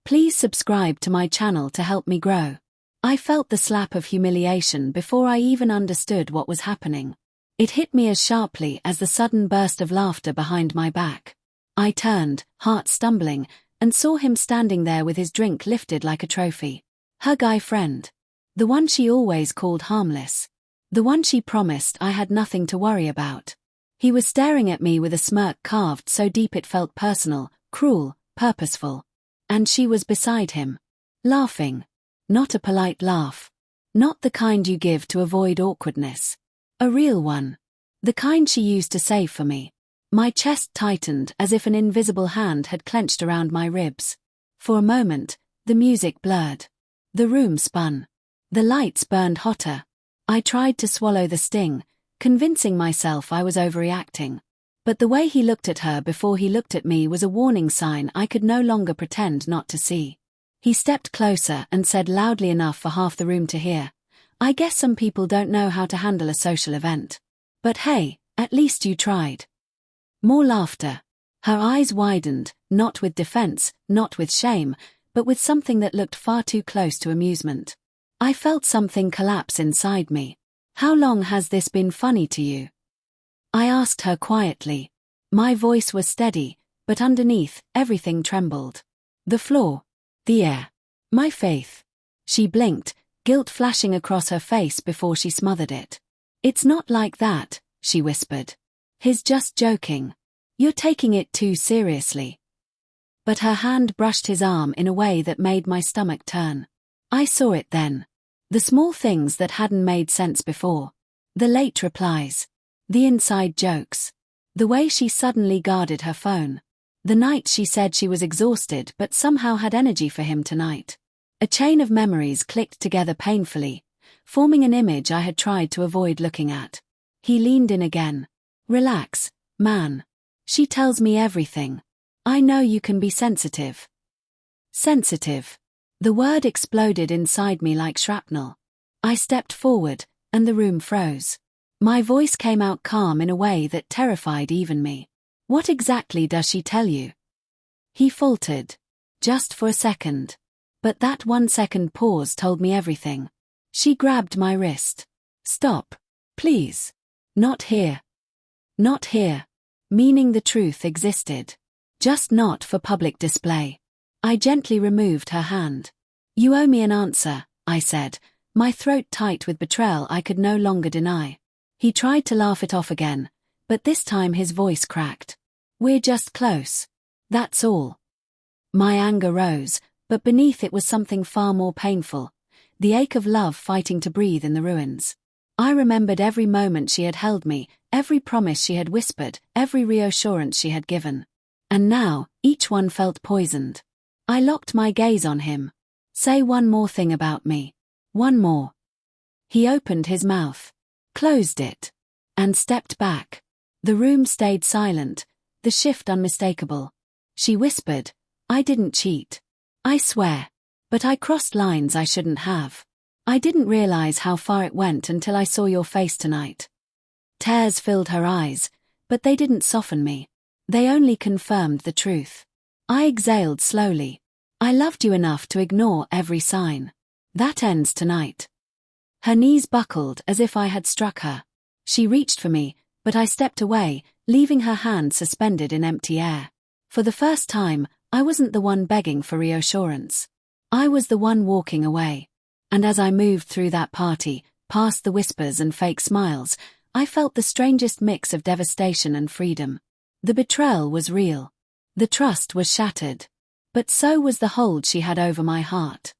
Please subscribe to my channel to help me grow. I felt the slap of humiliation before I even understood what was happening. It hit me as sharply as the sudden burst of laughter behind my back. I turned, heart stumbling, and saw him standing there with his drink lifted like a trophy. Her guy friend. The one she always called harmless. The one she promised I had nothing to worry about. He was staring at me with a smirk carved so deep it felt personal, cruel, purposeful. And she was beside him. Laughing. Not a polite laugh. Not the kind you give to avoid awkwardness. A real one. The kind she used to save for me. My chest tightened as if an invisible hand had clenched around my ribs. For a moment, the music blurred. The room spun. The lights burned hotter. I tried to swallow the sting, convincing myself I was overreacting. But the way he looked at her before he looked at me was a warning sign I could no longer pretend not to see. He stepped closer and said loudly enough for half the room to hear, "I guess some people don't know how to handle a social event. But hey, at least you tried." More laughter. Her eyes widened, not with defense, not with shame, but with something that looked far too close to amusement. I felt something collapse inside me. "How long has this been funny to you?" I asked her quietly. My voice was steady, but underneath, everything trembled. The floor. The air. My faith. She blinked, guilt flashing across her face before she smothered it. "It's not like that," she whispered. "He's just joking. You're taking it too seriously." But her hand brushed his arm in a way that made my stomach turn. I saw it then. The small things that hadn't made sense before. The late replies. The inside jokes. The way she suddenly guarded her phone. The night she said she was exhausted but somehow had energy for him tonight. A chain of memories clicked together painfully, forming an image I had tried to avoid looking at. He leaned in again. "Relax, man. She tells me everything. I know you can be sensitive." Sensitive. The word exploded inside me like shrapnel. I stepped forward, and the room froze. My voice came out calm in a way that terrified even me. "What exactly does she tell you?" He faltered. Just for a second. But that 1-second pause told me everything. She grabbed my wrist. "Stop. Please. Not here." Not here. Meaning the truth existed. Just not for public display. I gently removed her hand. "You owe me an answer," I said, my throat tight with betrayal I could no longer deny. He tried to laugh it off again, but this time his voice cracked. "We're just close. That's all." My anger rose, but beneath it was something far more painful. The ache of love fighting to breathe in the ruins. I remembered every moment she had held me, every promise she had whispered, every reassurance she had given. And now, each one felt poisoned. I locked my gaze on him. "Say one more thing about me. One more." He opened his mouth, closed it, and stepped back. The room stayed silent, the shift unmistakable. She whispered, "I didn't cheat. I swear. But I crossed lines I shouldn't have. I didn't realize how far it went until I saw your face tonight." Tears filled her eyes, but they didn't soften me. They only confirmed the truth. I exhaled slowly. "I loved you enough to ignore every sign. That ends tonight." Her knees buckled as if I had struck her. She reached for me, but I stepped away, leaving her hand suspended in empty air. For the first time, I wasn't the one begging for reassurance. I was the one walking away. And as I moved through that party, past the whispers and fake smiles, I felt the strangest mix of devastation and freedom. The betrayal was real. The trust was shattered. But so was the hold she had over my heart.